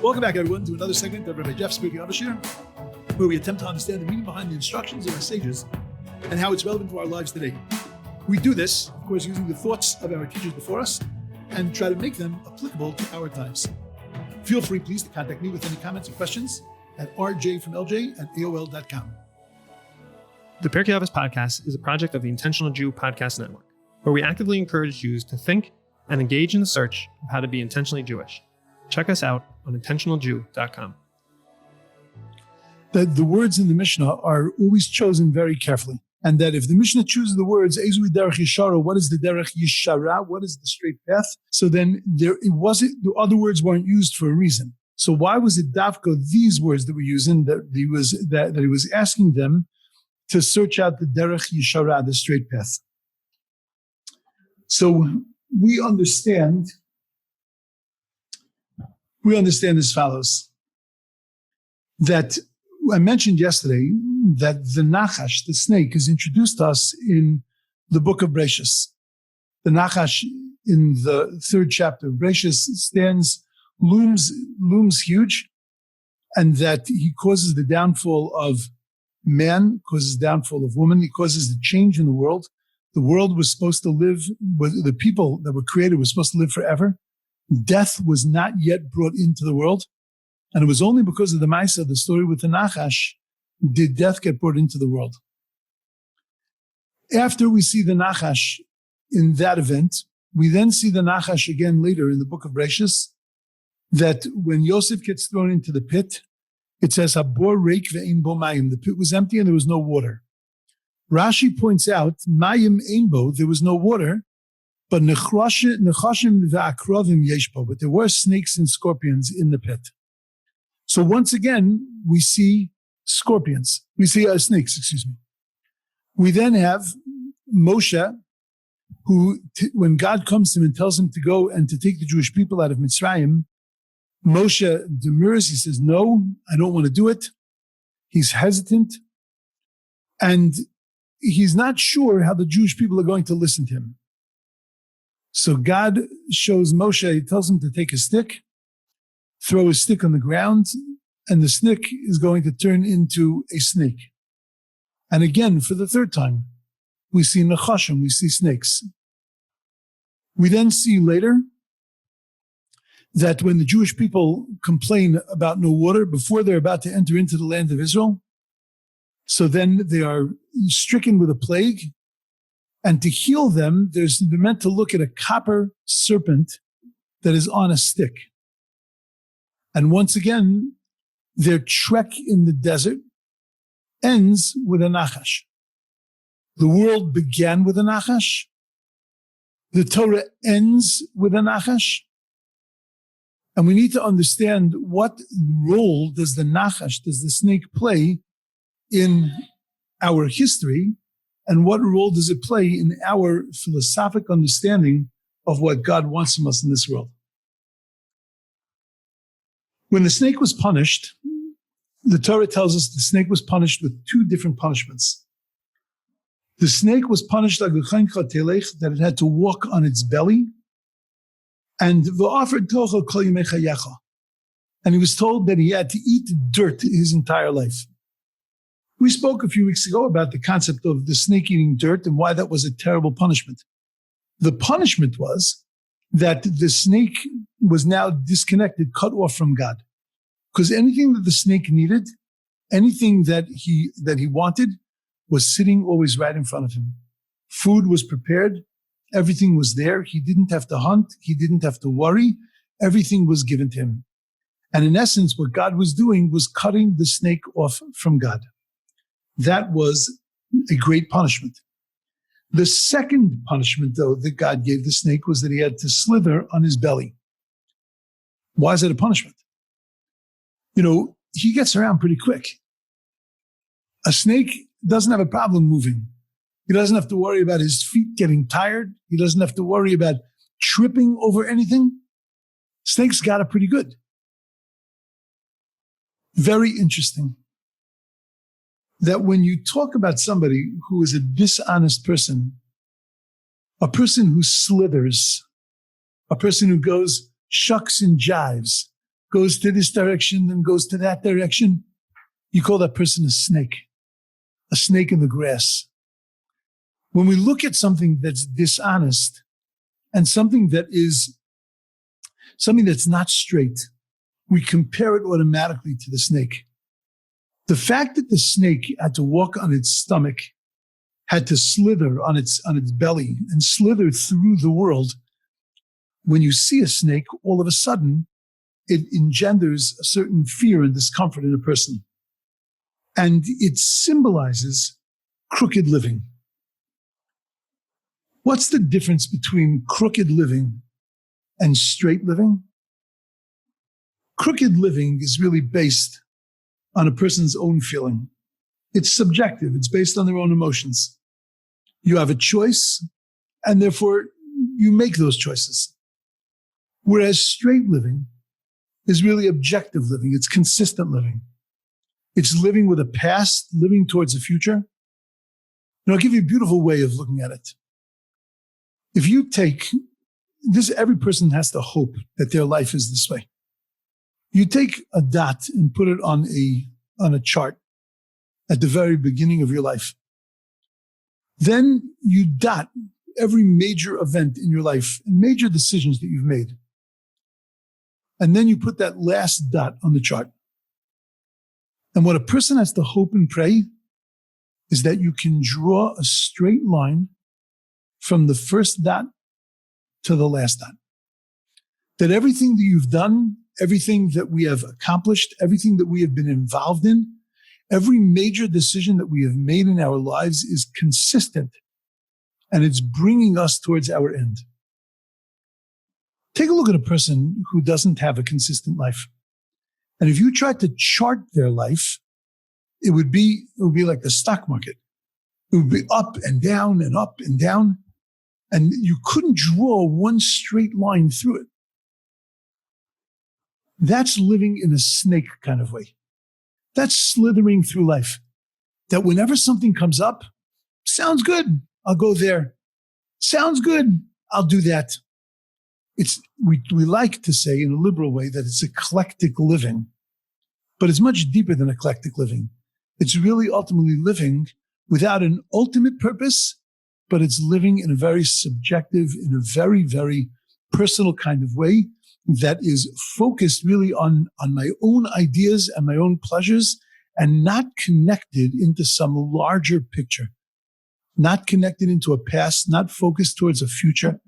Welcome back, everyone, to another segment of Rabbi Jeff Speaking Abashir, where we attempt to understand the meaning behind the instructions of our sages and how it's relevant to our lives today. We do this, of course, using the thoughts of our teachers before us and try to make them applicable to our times. Feel free, please, to contact me with any comments or questions at rjfromlj@aol.com. The Pirkei Avos podcast is a project of the Intentional Jew Podcast Network, where we actively encourage Jews to think and engage in the search of how to be intentionally Jewish. Check us out on intentionaljew.com. That the words in the Mishnah are always chosen very carefully. And that if the Mishnah chooses the words, Ezui derech yeshara, what is the derech yeshara? What is the straight path? So then the other words weren't used for a reason. So why was it Davko, these words that we're using, that he was asking them to search out the derech yeshara, the straight path? So we understand as follows, that I mentioned yesterday that the Nachash, the snake, is introduced to us in the book of Bereshis. The Nachash in the third chapter of Bereshis looms huge, and that he causes the downfall of man, causes the downfall of woman, he causes the change in the world. The world was supposed to live, the people that were created were supposed to live forever. Death was not yet brought into the world. And it was only because of the Maisa, the story with the Nachash, did death get brought into the world. After we see the Nachash in that event, we then see the Nachash again later in the book of Bereshis, that when Yosef gets thrown into the pit, it says, Habor reik ve'ein bo mayim. The pit was empty and there was no water. Rashi points out, mayim ein bo, there was no water, but nechashim ve'akrovim yesh bo, but there were snakes and scorpions in the pit. So once again, we see scorpions. We see snakes, excuse me. We then have Moshe, who, when God comes to him and tells him to go and to take the Jewish people out of Mitzrayim, Moshe demurs. He says, no, I don't want to do it. He's hesitant. And he's not sure how the Jewish people are going to listen to him. So God shows Moshe, he tells him to take a stick, throw a stick on the ground, and the stick is going to turn into a snake. And again, for the third time, we see Nechashim, we see snakes. We then see later that when the Jewish people complain about no water, before they're about to enter into the land of Israel, so then they are stricken with a plague, and to heal them, they're meant to look at a copper serpent that is on a stick. And once again, their trek in the desert ends with a Nachash. The world began with a Nachash. The Torah ends with a Nachash. And we need to understand what role does the Nachash, does the snake play in our history, and what role does it play in our philosophic understanding of what God wants from us in this world. When the snake was punished, the Torah tells us the snake was punished with two different punishments. The snake was punished that it had to walk on its belly, and he was told that he had to eat dirt his entire life. We spoke a few weeks ago about the concept of the snake eating dirt and why that was a terrible punishment. The punishment was that the snake was now disconnected, cut off from God. Because anything that the snake needed, anything that he wanted, was sitting always right in front of him. Food was prepared. Everything was there. He didn't have to hunt. He didn't have to worry. Everything was given to him. And in essence, what God was doing was cutting the snake off from God. That was a great punishment. The second punishment, though, that God gave the snake was that he had to slither on his belly. Why is that a punishment? He gets around pretty quick. A snake doesn't have a problem moving. He doesn't have to worry about his feet getting tired. He doesn't have to worry about tripping over anything. Snakes got it pretty good. Very interesting that when you talk about somebody who is a dishonest person, a person who slithers, a person who goes shucks and jives, goes to this direction, then goes to that direction. You call that person a snake in the grass. When we look at something that's dishonest and something that's not straight, we compare it automatically to the snake. The fact that the snake had to walk on its stomach, had to slither on its belly and slither through the world, when you see a snake, all of a sudden, it engenders a certain fear and discomfort in a person. And it symbolizes crooked living. What's the difference between crooked living and straight living? Crooked living is really based on a person's own feeling. It's subjective. It's based on their own emotions. You have a choice, and therefore you make those choices. Whereas straight living is really objective living. It's consistent living. It's living with a past, living towards a future. And I'll give you a beautiful way of looking at it. If you take this, every person has to hope that their life is this way. You take a dot and put it on a chart at the very beginning of your life. Then you dot every major event in your life and major decisions that you've made. And then you put that last dot on the chart. And what a person has to hope and pray is that you can draw a straight line from the first dot to the last dot. That everything that you've done, everything that we have accomplished, everything that we have been involved in, every major decision that we have made in our lives is consistent, and it's bringing us towards our end. Take a look at a person who doesn't have a consistent life. And if you tried to chart their life, it would be like the stock market. It would be up and down and up and down. And you couldn't draw one straight line through it. That's living in a snake kind of way. That's slithering through life. That whenever something comes up, sounds good, I'll go there. Sounds good, I'll do that. We like to say in a liberal way that it's eclectic living, but it's much deeper than eclectic living. It's really ultimately living without an ultimate purpose, but it's living in a very subjective, in a very, very personal kind of way that is focused really on my own ideas and my own pleasures and not connected into some larger picture, not connected into a past, not focused towards a future,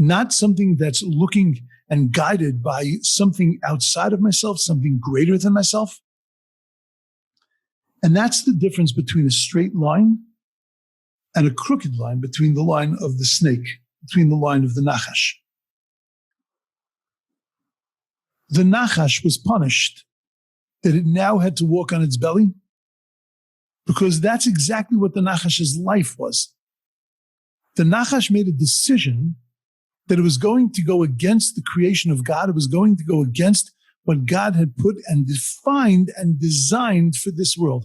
not something that's looking and guided by something outside of myself, something greater than myself. And that's the difference between a straight line and a crooked line, between the line of the snake, between the line of the nachash. The nachash was punished that it now had to walk on its belly, because that's exactly what the nachash's life was. The nachash made a decision that it was going to go against the creation of God. It was going to go against what God had put and defined and designed for this world.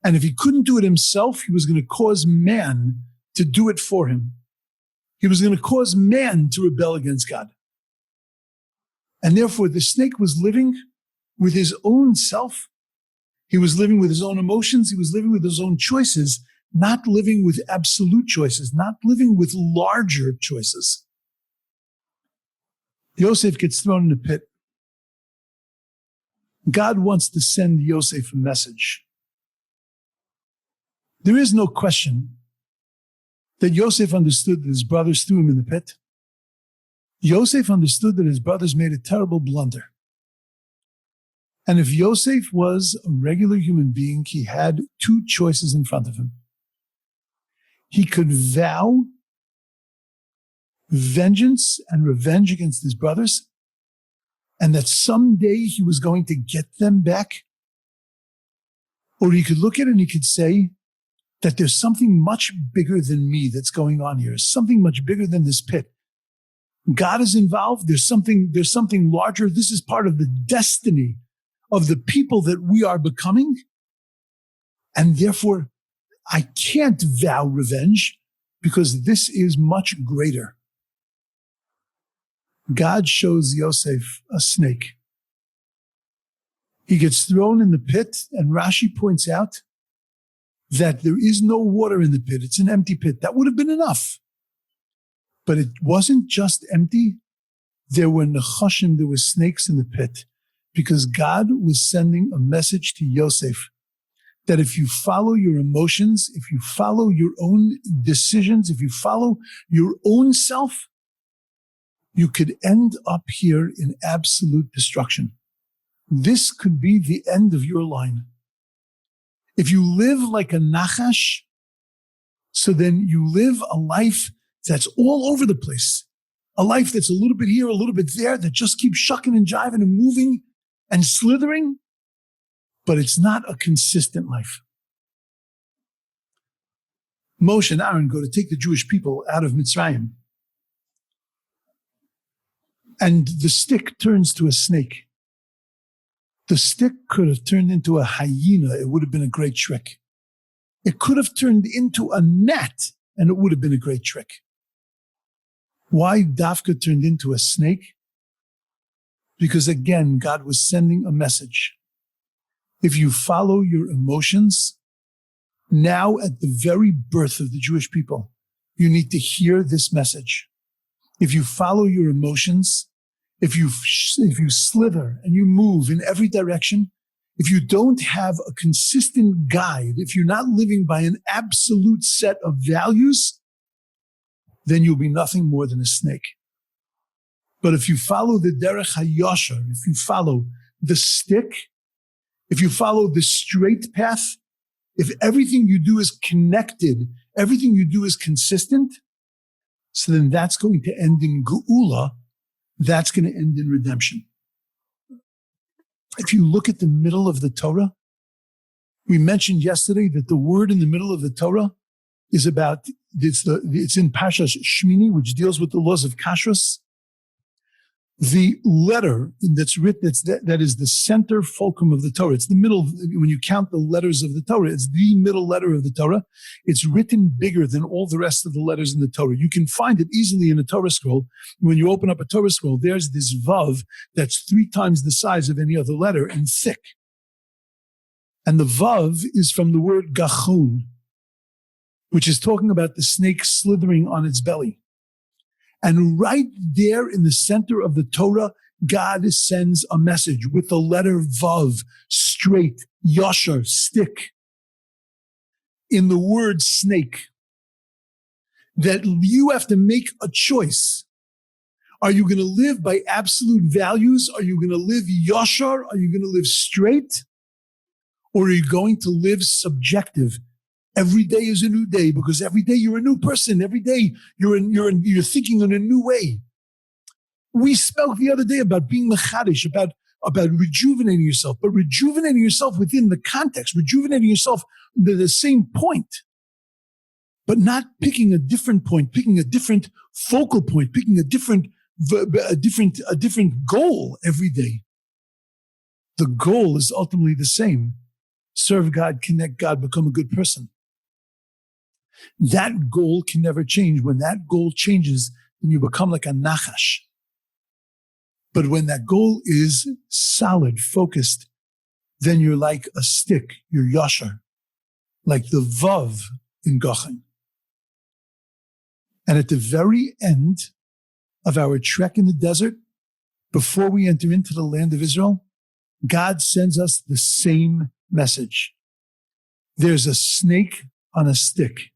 And if he couldn't do it himself, he was going to cause man to do it for him. He was going to cause man to rebel against God. And therefore, the snake was living with his own self. He was living with his own emotions. He was living with his own choices, not living with absolute choices, not living with larger choices. Yosef gets thrown in a pit. God wants to send Yosef a message. There is no question that Yosef understood that his brothers threw him in the pit. Yosef understood that his brothers made a terrible blunder. And if Yosef was a regular human being, he had two choices in front of him. He could vow vengeance and revenge against his brothers, and that someday he was going to get them back. Or he could look at it and he could say that there's something much bigger than me that's going on here, something much bigger than this pit. God is involved. There's something larger. This is part of the destiny of the people that we are becoming. And therefore, I can't vow revenge because this is much greater. God shows Yosef a snake. He gets thrown in the pit, and Rashi points out that there is no water in the pit. It's an empty pit. That would have been enough. But it wasn't just empty. There were nechashim, there were snakes in the pit, because God was sending a message to Yosef that if you follow your emotions, if you follow your own decisions, if you follow your own self, you could end up here in absolute destruction. This could be the end of your line. If you live like a nachash, so then you live a life that's all over the place. A life that's a little bit here, a little bit there, that just keeps shucking and jiving and moving and slithering, but it's not a consistent life. Moshe and Aaron go to take the Jewish people out of Mitzrayim, and the stick turns to a snake. The stick could have turned into a hyena. It would have been a great trick. It could have turned into a gnat, and it would have been a great trick. Why Dafka turned into a snake? Because again, God was sending a message. If you follow your emotions, now at the very birth of the Jewish people, you need to hear this message. If you follow your emotions, if you slither and you move in every direction, if you don't have a consistent guide, if you're not living by an absolute set of values, then you'll be nothing more than a snake. But if you follow the derech hayashar, if you follow the stick, if you follow the straight path, if everything you do is connected, everything you do is consistent, so then that's going to end in geula, that's going to end in redemption. If you look at the middle of the Torah, we mentioned yesterday that the word in the middle of the Torah is about, it's in Parshas Shmini, which deals with the laws of kashrus. The letter that's written, that is the center fulcrum of the Torah. It's the middle, when you count the letters of the Torah, it's the middle letter of the Torah. It's written bigger than all the rest of the letters in the Torah. You can find it easily in a Torah scroll. When you open up a Torah scroll, there's this vav that's 3 times the size of any other letter and thick. And the vav is from the word gachon, which is talking about the snake slithering on its belly. And right there in the center of the Torah, God sends a message with the letter Vav, straight, yashar, stick, in the word snake, that you have to make a choice. Are you going to live by absolute values? Are you going to live yashar? Are you going to live straight? Or are you going to live subjective? Every day is a new day, because every day you're a new person. Every day you're thinking in a new way. We spoke the other day about being mechadish, about rejuvenating yourself, but rejuvenating yourself within the context, rejuvenating yourself to the same point, but not picking a different point, picking a different focal point, picking a different goal every day. The goal is ultimately the same. Serve God, connect God, become a good person. That goal can never change. When that goal changes, then you become like a nachash. But when that goal is solid, focused, then you're like a stick, you're yashar, like the vav in Gachan. And at the very end of our trek in the desert, before we enter into the land of Israel, God sends us the same message. There's a snake on a stick.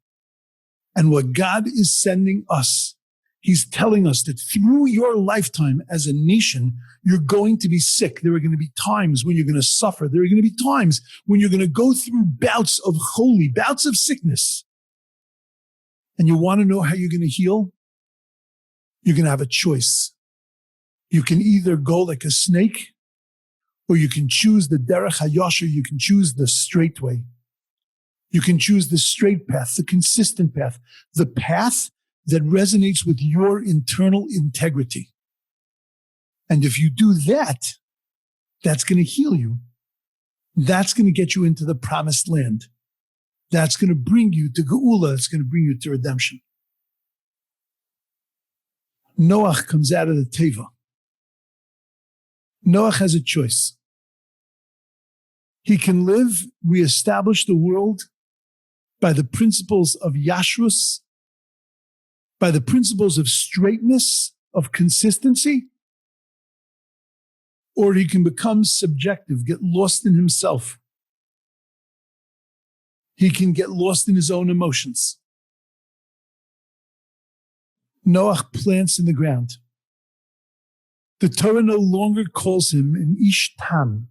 And what God is sending us, He's telling us that through your lifetime as a nation, you're going to be sick. There are going to be times when you're going to suffer. There are going to be times when you're going to go through bouts of bouts of sickness. And you want to know how you're going to heal? You're going to have a choice. You can either go like a snake, or you can choose the derech hayashar, you can choose the straight way. You can choose the straight path, the consistent path, the path that resonates with your internal integrity. And if you do that, that's going to heal you. That's going to get you into the promised land. That's going to bring you to geula. It's going to bring you to redemption. Noach comes out of the teva. Noach has a choice. He can reestablish the world by the principles of yashrus, by the principles of straightness, of consistency, or he can become subjective, get lost in himself. He can get lost in his own emotions. Noach plants in the ground. The Torah no longer calls him an ish tam,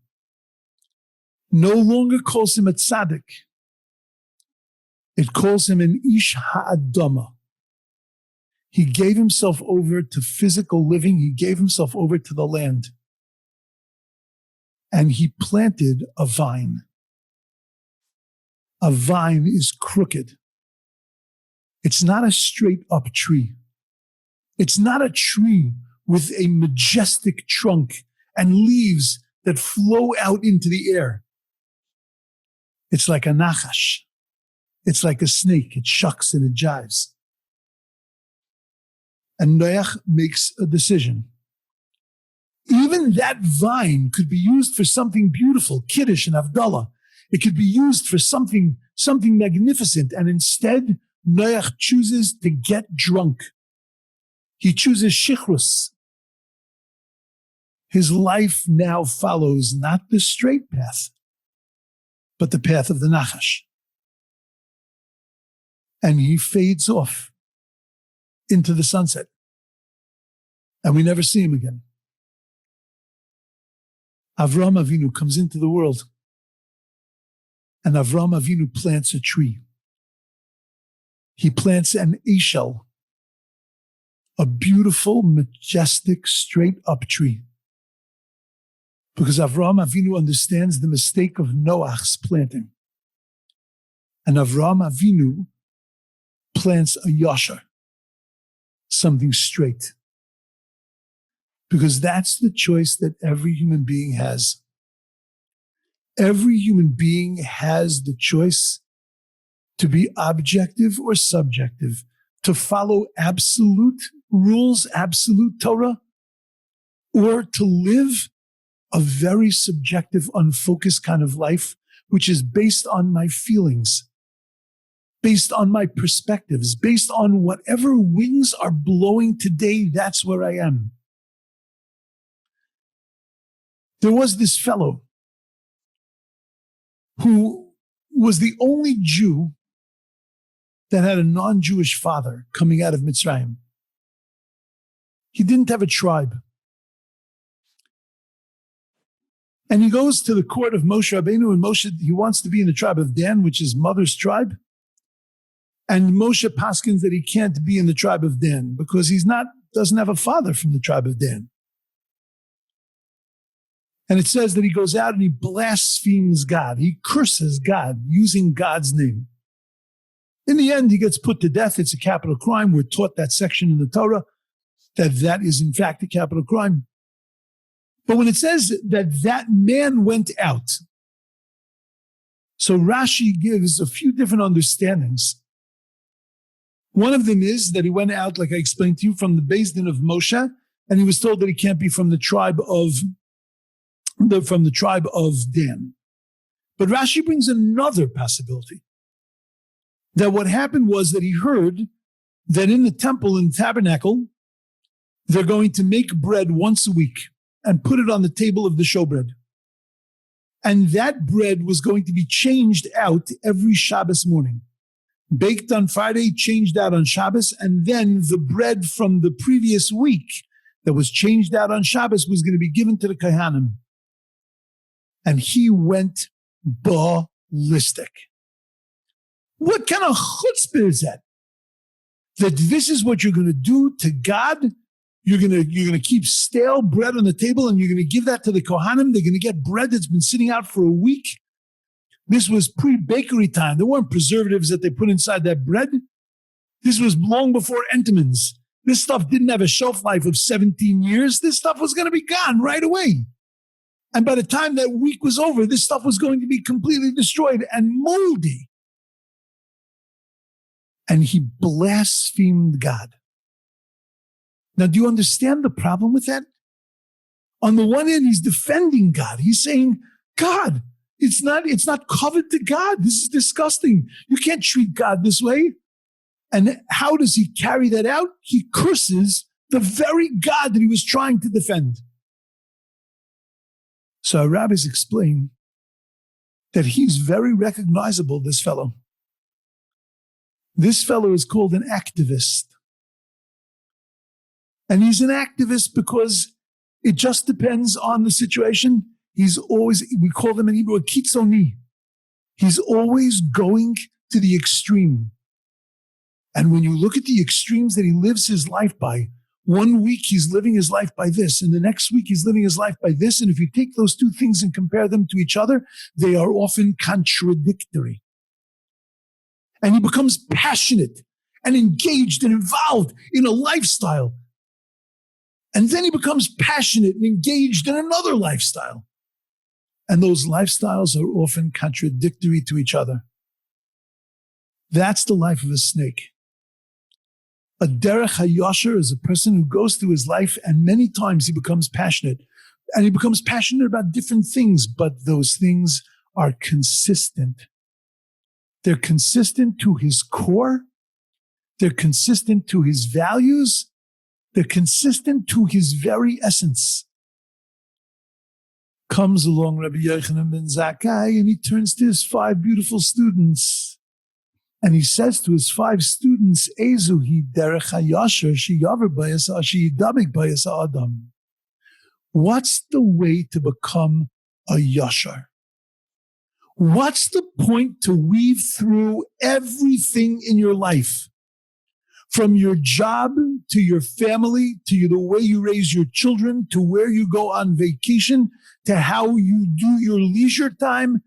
no longer calls him a tzaddik. It calls him an ish ha'adama. He gave himself over to physical living. He gave himself over to the land. And he planted a vine. A vine is crooked. It's not a straight up tree. It's not a tree with a majestic trunk and leaves that flow out into the air. It's like a nachash. It's like a snake. It shucks and it jives. And Noach makes a decision. Even that vine could be used for something beautiful, Kiddush and Havdalah. It could be used for something magnificent. And instead, Noach chooses to get drunk. He chooses shichrus. His life now follows not the straight path, but the path of the Nachash. And he fades off into the sunset. And we never see him again. Avraham Avinu comes into the world. And Avraham Avinu plants a tree. He plants an eshel, a beautiful, majestic, straight-up tree. Because Avraham Avinu understands the mistake of Noach's planting. And Avraham Avinu plants a yasher, something straight. Because that's the choice that every human being has. Every human being has the choice to be objective or subjective, to follow absolute rules, absolute Torah, or to live a very subjective, unfocused kind of life, which is based on my feelings, based on my perspectives, based on whatever winds are blowing today, that's where I am. There was this fellow who was the only Jew that had a non-Jewish father coming out of Mitzrayim. He didn't have a tribe. And he goes to the court of Moshe Rabbeinu, and Moshe, he wants to be in the tribe of Dan, which is mother's tribe. And Moshe paskins that he can't be in the tribe of Dan because doesn't have a father from the tribe of Dan. And it says that he goes out and he blasphemes God. He curses God using God's name. In the end, he gets put to death. It's a capital crime. We're taught that section in the Torah, that is in fact a capital crime. But when it says that that man went out, so Rashi gives a few different understandings. One of them is that he went out, like I explained to you, from the Beis Din of Moshe, and he was told that he can't be from the tribe of Dan. But Rashi brings another possibility. That what happened was that he heard that in the temple and tabernacle, they're going to make bread once a week and put it on the table of the showbread. And that bread was going to be changed out every Shabbos morning. Baked on Friday, changed out on Shabbos, and then the bread from the previous week that was changed out on Shabbos was going to be given to the Kohanim. And he went ballistic. What kind of chutzpah is that? That this is what you're going to do to God? You're going to keep stale bread on the table and you're going to give that to the Kohanim? They're going to get bread that's been sitting out for a week? This was pre-bakery time. There weren't preservatives that they put inside that bread. This was long before Entenmann's. This stuff didn't have a shelf life of 17 years. This stuff was going to be gone right away. And by the time that week was over, this stuff was going to be completely destroyed and moldy. And he blasphemed God. Now, do you understand the problem with that? On the one hand, he's defending God. He's saying, God, It's not covered to God. This is disgusting. You can't treat God this way. And how does he carry that out? He curses the very God that he was trying to defend. So our rabbis explain that he's very recognizable, this fellow. This fellow is called an activist. And he's an activist because it just depends on the situation. He's always, we call them in Hebrew, a kitzoni. He's always going to the extreme. And when you look at the extremes that he lives his life by, 1 week he's living his life by this, and the next week he's living his life by this. And if you take those two things and compare them to each other, they are often contradictory. And he becomes passionate and engaged and involved in a lifestyle. And then he becomes passionate and engaged in another lifestyle. And those lifestyles are often contradictory to each other. That's the life of a snake. A derech hayosher is a person who goes through his life and many times he becomes passionate. And he becomes passionate about different things, but those things are consistent. They're consistent to his core. They're consistent to his values. They're consistent to his very essence. Comes along Rabbi Yochanan ben Zakkai and he turns to his 5 beautiful students. And he says to his 5 students, Ezuhi derech hayasher sheyaver bayas sheyidabek bayas adam. What's the way to become a yashar? What's the point to weave through everything in your life? From your job to your family, to the way you raise your children, to where you go on vacation, to how you do your leisure time,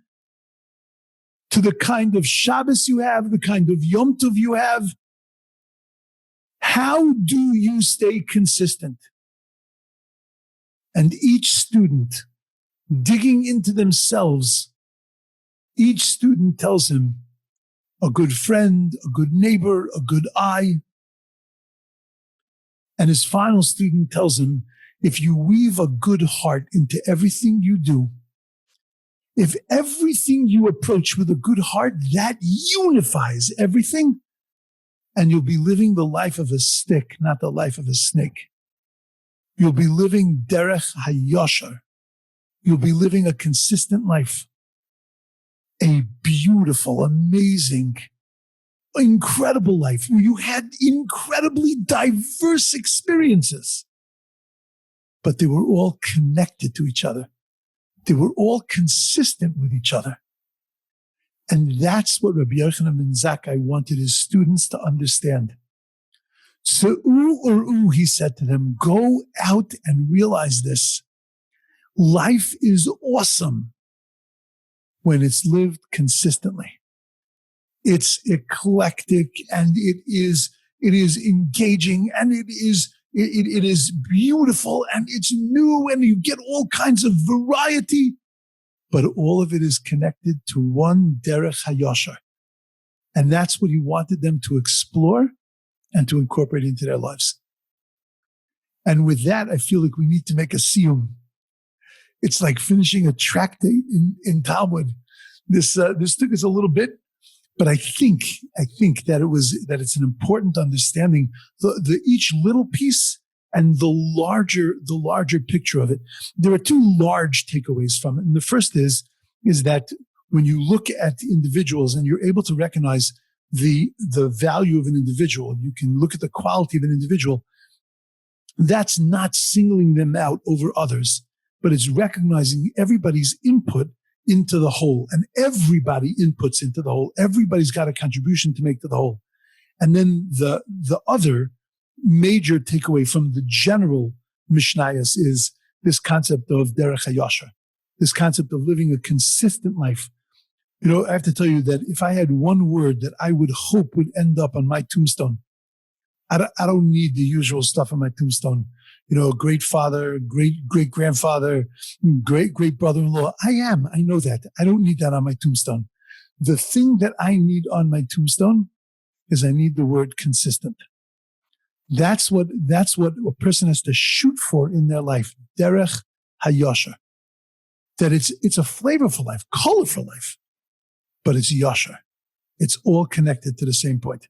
to the kind of Shabbos you have, the kind of Yom Tov you have. How do you stay consistent? And each student, digging into themselves, each student tells him, a good friend, a good neighbor, a good eye. And his final student tells him, if you weave a good heart into everything you do, if everything you approach with a good heart, that unifies everything, and you'll be living the life of a stick, not the life of a snake. You'll be living derech hayashar. You'll be living a consistent life. A beautiful, amazing, incredible life where you had incredibly diverse experiences, but they were all connected to each other. They were all consistent with each other. And that's what Rabbi Yochanan ben Zakkai wanted his students to understand. So, he said to them, go out and realize this. Life is awesome when it's lived consistently. It's eclectic and it is engaging and it is beautiful and it's new and you get all kinds of variety, but all of it is connected to one derech hayashar. And that's what he wanted them to explore and to incorporate into their lives. And with that, I feel like we need to make a siyum. It's like finishing a tractate in Talmud. This took us a little bit, but I think that it's an important understanding the each little piece and the larger picture of it. There are 2 large takeaways from it. And the first is that when you look at individuals and you're able to recognize the value of an individual, you can look at the quality of an individual. That's not singling them out over others, but it's recognizing everybody's input into the whole, and everybody inputs into the whole. Everybody's got a contribution to make to the whole. And then the other major takeaway from the general Mishnayos is this concept of derech hayashar, this concept of living a consistent life. You know, I have to tell you that if I had one word that I would hope would end up on my tombstone, I don't need the usual stuff on my tombstone. You know, great father, great grandfather, great brother-in-law. I know that. I don't need that on my tombstone. The thing that I need on my tombstone is I need the word consistent. That's what a person has to shoot for in their life. Derech hayashar. that it's a flavorful life, colorful life, but it's yasher. It's all connected to the same point.